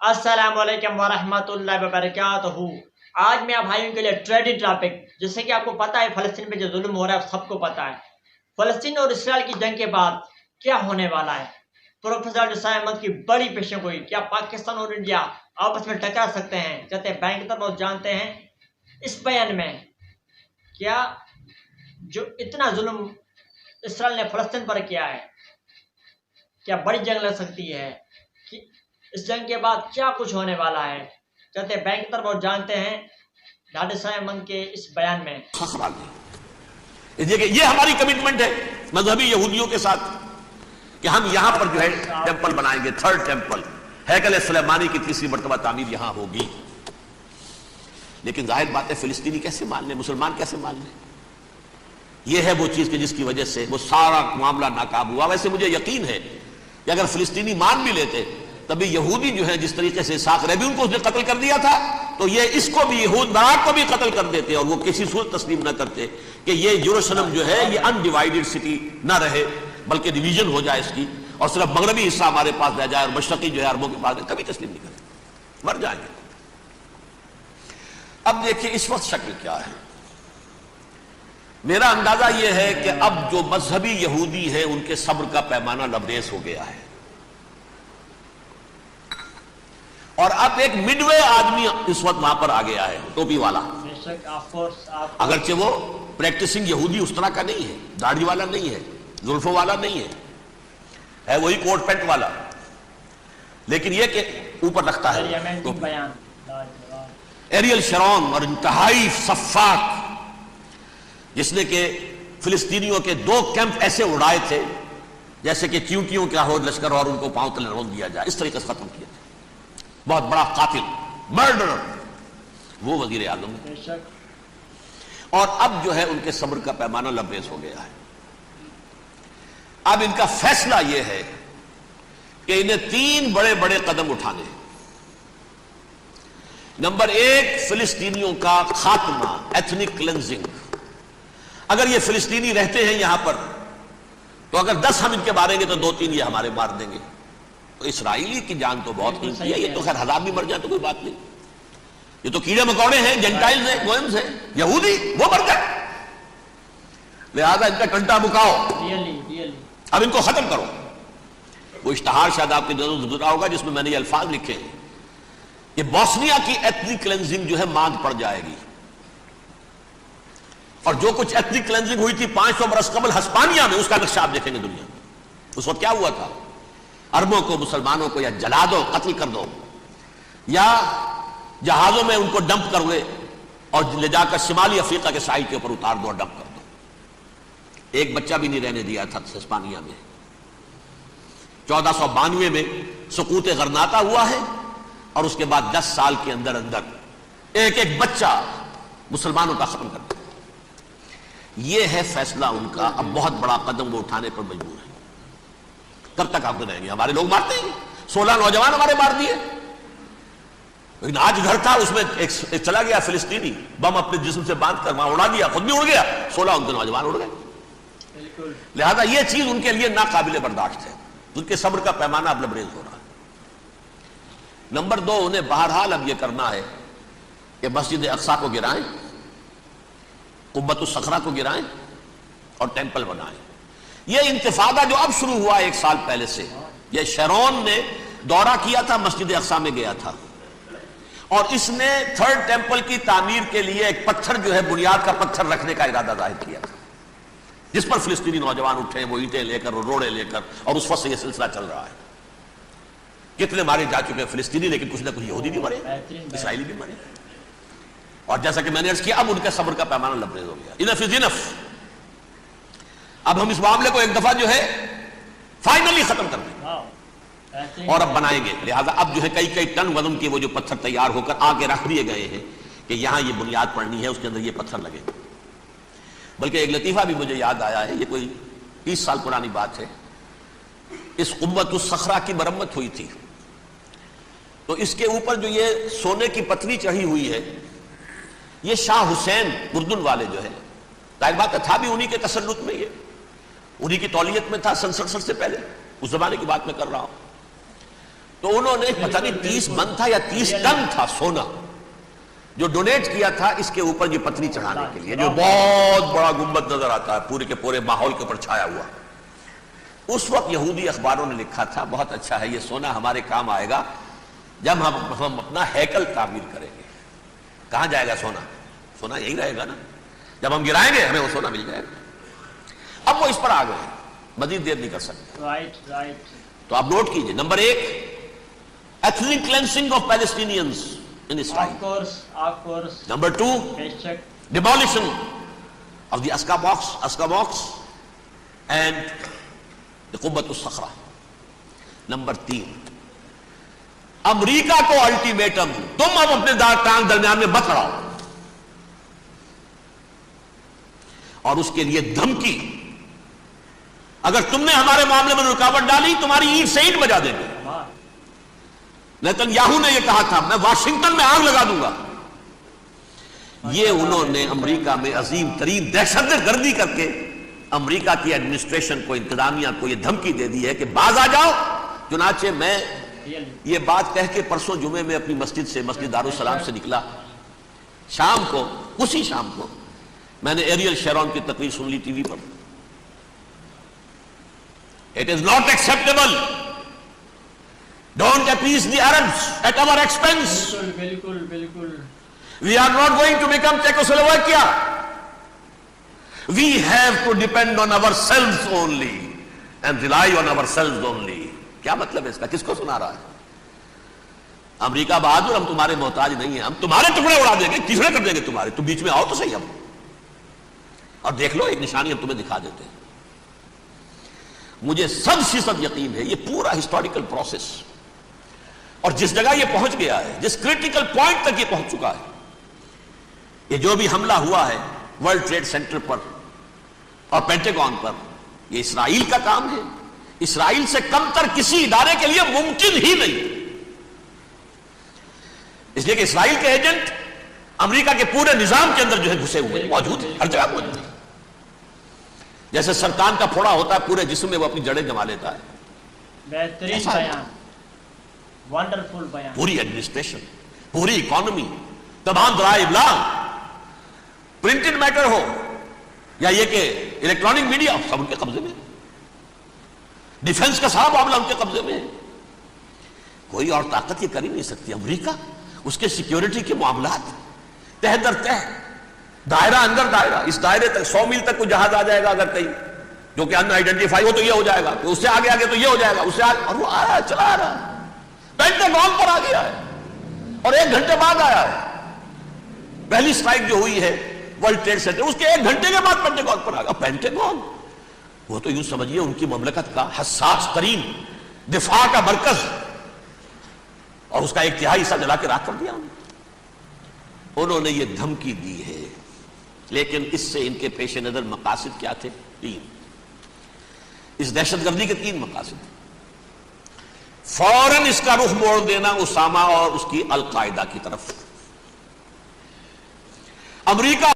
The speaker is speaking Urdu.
السلام علیکم ورحمۃ اللہ وبرکاتہ۔ آج میں آپ بھائیوں کے لیے ٹریڈنگ ٹاپک، جیسے کہ آپ کو پتہ ہے فلسطین میں جو ظلم ہو رہا ہے سب کو پتہ ہے۔ فلسطین اور اسرائیل کی جنگ کے بعد کیا ہونے والا ہے؟ پروفیسر ڈسائے احمد کی بڑی پیشن گوئی، کیا پاکستان اور انڈیا آپس میں ٹکرا سکتے ہیں؟ کہتے ہیں بینک تک بہت جانتے ہیں اس بیان میں کیا جو اتنا ظلم اسرائیل نے فلسطین پر کیا ہے، کیا بڑی جنگ لگ سکتی ہے؟ اس جنگ کے بعد کیا کچھ ہونے والا ہے؟ کہتے ہیں بینک تر بہت جانتے ہیں ڈاکٹر صاحب من کے اس بیان میں۔ یہ ہماری کمٹمنٹ ہے مذہبی یہودیوں کے ساتھ کہ ہم یہاں پر جو ہے ٹیمپل بنائیں گے، تھرڈ ٹیمپل، ہیکل سلیمانی کی تیسری مرتبہ تعمیر یہاں ہوگی۔ لیکن ظاہر بات ہے فلسطینی کیسے مان لیں، مسلمان کیسے مان لیں؟ یہ ہے وہ چیز کہ جس کی وجہ سے وہ سارا معاملہ ناکام ہوا۔ ویسے مجھے یقین ہے کہ اگر فلسطینی مان بھی لیتے تبھی یہودی جو ہے جس طریقے سے اسحاق ربیون کو اس نے قتل کر دیا تھا تو یہ اس کو بھی یہود باراک کو بھی قتل کر دیتے، اور وہ کسی صورت تسلیم نہ کرتے کہ یہ یروشلم جو ہے یہ انڈیوائیڈڈ سٹی نہ رہے بلکہ ڈویژن ہو جائے اس کی، اور صرف مغربی حصہ ہمارے پاس رہ جائے اور مشرقی جو ہے عربوں کے پاس، کبھی تسلیم نہیں کرتے، مر جائیں گے۔ اب دیکھیں اس وقت شکل کیا ہے۔ میرا اندازہ یہ ہے کہ اب جو مذہبی یہودی ہیں ان کے صبر کا پیمانہ لبریز ہو گیا ہے، اور اب ایک مڈ وے آدمی اس وقت وہاں پر آ گیا ہے، ٹوپی والا۔ اگرچہ وہ پریکٹسنگ یہودی اس طرح کا نہیں ہے، داڑھی والا نہیں ہے، زلفوں والا نہیں ہے وہی کوٹ پینٹ والا، لیکن یہ کہ اوپر رکھتا ہے ایریل شرون، اور انتہائی سفاک، جس نے کہ فلسطینیوں کے 2 کیمپ ایسے اڑائے تھے جیسے کہ چیونٹیوں کا ہو لشکر اور ان کو پاؤں تلے رون دیا جائے، اس طریقے سے ختم کیا تھا۔ بہت بڑا قاتل، مرڈرر وہ وزیر اعظم، اور اب جو ہے ان کے صبر کا پیمانہ لبریز ہو گیا ہے۔ اب ان کا فیصلہ یہ ہے کہ انہیں 3 بڑے بڑے قدم اٹھانے ہیں۔ نمبر 1، فلسطینیوں کا خاتمہ، ایتھنک کلینزنگ۔ اگر یہ فلسطینی رہتے ہیں یہاں پر تو اگر 10 ہم ان کے ماریں گے تو 2-3 یہ ہمارے مار دیں گے، تو اسرائیلی کی جان تو بہت قیمتی ہے، یہ تو خیر 1000 بھی مر جائے تو کوئی بات نہیں، یہ تو کیڑے مکوڑے ہیں، جنٹائلز ہیں، گوئمز ہیں، یہودی وہ مر گئے، لہذا ان کا کنٹا بکاؤ، اب ان کو ختم کرو۔ وہ اشتہار شاید آپ کے نظروں سے گزرا ہوگا جس میں نے یہ الفاظ لکھے ہیں کہ بوسنیا کی ایتھنک کلینزنگ جو ہے ماند پڑ جائے گی، اور جو کچھ ایتھنک کلینزنگ ہوئی تھی 500 برس قبل ہسپانیہ میں، اس کا نقشہ آپ دیکھیں گے دنیا میں۔ اس وقت کیا ہوا تھا؟ عربوں کو، مسلمانوں کو یا جلا دو، قتل کر دو، یا جہازوں میں ان کو ڈمپ کر دے اور لے جا کر شمالی افریقہ کے ساحل کے اوپر اتار دو اور ڈمپ کر دو۔ ایک بچہ بھی نہیں رہنے دیا تھا ہسپانیہ میں۔ 1492 میں سقوط غرناطہ ہوا ہے، اور اس کے بعد 10 سال کے اندر اندر ایک ایک بچہ مسلمانوں کا ختم کر دیا۔ یہ ہے فیصلہ ان کا۔ اب بہت بڑا قدم وہ اٹھانے پر مجبور ہے۔ کب تک آپ رہیں گے؟ ہمارے لوگ مارتے ہیں، 16 نوجوان ہمارے مار دیے، لیکن آج گھر تھا اس میں ایک چلا گیا فلسطینی، بم اپنے جسم سے باندھ کر وہاں اڑا دیا، خود بھی اڑ گیا، 16 ان کے نوجوان اڑ گئے۔ لہذا یہ چیز ان کے لیے ناقابل برداشت ہے، ان کے صبر کا پیمانہ اب لبریز ہو رہا ہے۔ نمبر 2، انہیں بہرحال اب یہ کرنا ہے کہ مسجد اقصی کو گرائیں، قبۃ الصخرہ کو گرائیں اور ٹیمپل بنائیں۔ یہ انتفاضہ جو اب شروع ہوا 1 سال پہلے سے، یہ شیرون نے دورہ کیا تھا، مسجد اقصی میں گیا تھا، اور اس نے 3rd ٹیمپل کی تعمیر کے لیے ایک پتھر جو ہے بنیاد کا پتھر رکھنے کا ارادہ ظاہر کیا تھا، جس پر فلسطینی نوجوان اٹھے، وہ اینٹیں لے کر اور روڑے لے کر، اور اس وقت سے یہ سلسلہ چل رہا ہے۔ کتنے مارے جا چکے ہیں فلسطینی، لیکن کچھ نہ کچھ یہودی بھی مرے، اسرائیلی بھی مرے، اور جیسا کہ میں نے عرض کیا اب ان کے صبر کا پیمانہ لبریز ہو گیا۔ انف از انف، اب ہم اس معاملے کو ایک دفعہ جو ہے فائنلی ختم کر دیں اور اب بنائیں گے۔ لہذا اب جو ہے کئی ٹن وزن کے وہ جو پتھر تیار ہو کر آگے رکھ دیے گئے ہیں کہ یہاں یہ بنیاد پڑنی ہے، اس کے اندر یہ پتھر لگے۔ بلکہ ایک لطیفہ بھی مجھے یاد آیا ہے، یہ کوئی 30 سال پرانی بات ہے۔ اس قبۃ الصخرہ کی مرمت ہوئی تھی تو اس کے اوپر جو یہ سونے کی پتلی چڑھی ہوئی ہے، یہ شاہ حسین اردن والے جو ہے، ظاہر بات تھا بھی انہی کے تسلط میں، یہ انہی کی تولیت میں تھا سن 67 سے پہلے، اس زمانے کی بات میں کر رہا ہوں۔ تو انہوں نے پتہ نہیں 30 من تھا یا 30 ٹن تھا سونا جو ڈونیٹ کیا تھا اس کے اوپر یہ پتلی چڑھانے کے لیے، جو بہت بڑا گنبد نظر آتا ہے پورے کے پورے ماحول کے اوپر چھایا ہوا۔ اس وقت یہودی اخباروں نے لکھا تھا بہت اچھا ہے، یہ سونا ہمارے کام آئے گا جب ہم اپنا ہیکل تعمیر کریں گے۔ کہاں جائے گا سونا؟ سونا یہی رہے گا نا، جب ہم گرائیں گے ہمیں وہ سونا مل جائے گا۔ اب وہ اس پر آ گئے، مزید دیر نہیں کر سکتے۔ رائٹ تو آپ نوٹ کیجئے، number 1 ethnic cleansing of Palestinians in Israel. Of course. Number 2 demolition of the Aqsa Mosque and the Qubbat al-Sakhra. Number 3 امریکہ کو الٹیمیٹم، تم اب اپنے ٹانگ درمیان میں مت لڑاؤ، اور اس کے لیے دھمکی، اگر تم نے ہمارے معاملے میں رکاوٹ ڈالی تمہاری اینٹ سے اینٹ بجا دیں گے۔ نیتن یاہو نے یہ کہا تھا میں واشنگٹن میں آگ لگا دوں گا۔ یہ انہوں نے امریکہ میں عظیم ترین دہشت گردی کر کے امریکہ کی ایڈمنسٹریشن کو، انتظامیہ کو یہ دھمکی دے دی ہے کہ باز آ جاؤ۔ چنانچہ میں یہ بات کہہ کے پرسوں جمعے میں اپنی مسجد سے، مسجد دارالسلام سے نکلا، شام کو، اسی شام کو میں نے ایریل شیرون کی تقریر سن لی T V per. It is not acceptable. Don't appease the Arabs at our expense. بالکل We are not going to become Czechoslovakia. We have to depend on ourselves only and rely on ourselves only. کیا مطلب ہے اس کا؟ کس کو سنا رہا ہے؟ امریکہ بہادر، ہم تمہارے محتاج نہیں ہیں، ہم تمہارے ٹکڑے اڑا دیں گے، ٹکڑے کر دیں گے تمہارے، تم بیچ میں آؤ تو صحیح ہم، اور دیکھ لو ایک نشانی ہم تمہیں دکھا دیتے ہیں۔ مجھے 100% یقین ہے یہ پورا ہسٹوریکل پروسیس، اور جس جگہ یہ پہنچ گیا ہے، جس کریٹیکل پوائنٹ تک یہ پہنچ چکا ہے، یہ جو بھی حملہ ہوا ہے ورلڈ ٹریڈ سینٹر پر اور پینٹاگون پر، یہ اسرائیل کا کام ہے۔ اسرائیل سے کم تر کسی ادارے کے لیے ممکن ہی نہیں، اس لیے کہ اسرائیل کے ایجنٹ امریکہ کے پورے نظام کے اندر جو ہے گھسے ہوئے موجود ہیں، ہر جگہ موجود ہیں۔ جیسے سرطان کا پھوڑا ہوتا ہے پورے جسم میں وہ اپنی جڑیں جما لیتا ہے، بہترین بیان، ونڈرفل بیان۔ پوری ایڈمنسٹریشن، پوری اکانومی، تمام ذرائع ابلاغ، پرنٹڈ میٹر ہو یا یہ کہ الیکٹرانک میڈیا، سب ان کے قبضے میں، ڈیفنس کا سارا معاملہ ان کے قبضے میں ہے۔ کوئی اور طاقت یہ کر ہی نہیں سکتی۔ امریکہ، اس کے سیکیورٹی کے معاملات تہ در تہ، دائرہ اندر دائرہ، اس دائرے تک 100 میل تک کوئی جہاز آ جائے گا اگر کہیں جو کہ ان آئیڈینٹیفائی ہو تو یہ ہو جائے گا، اس سے آگے آگے تو یہ ہو جائے گا، اس سے آگے، اور وہ آیا چلا آ رہا ہے، پینٹاگون پر آ گیا ہے، اور 1 گھنٹے بعد آیا ہے۔ پہلی سٹرائک جو ہوئی ہے ورلڈ ٹریڈ سینٹر، اس کے 1 گھنٹے کے بعد پینٹاگون پر آ گیا۔ پینٹاگون وہ تو یوں سمجھیے ان کی مملکت کا حساس ترین دفاع کا مرکز، اور اس کا 1/3 حصہ جلا کے راکھ کر دیا انہوں نے یہ دھمکی دی ہے۔ لیکن اس سے ان کے پیش نظر مقاصد کیا تھے؟ 3۔ اس دہشت گردی کے 3 مقاصد۔ فوراً اس کا رخ موڑ دینا اسامہ اور اس کی القاعدہ کی طرف۔ امریکہ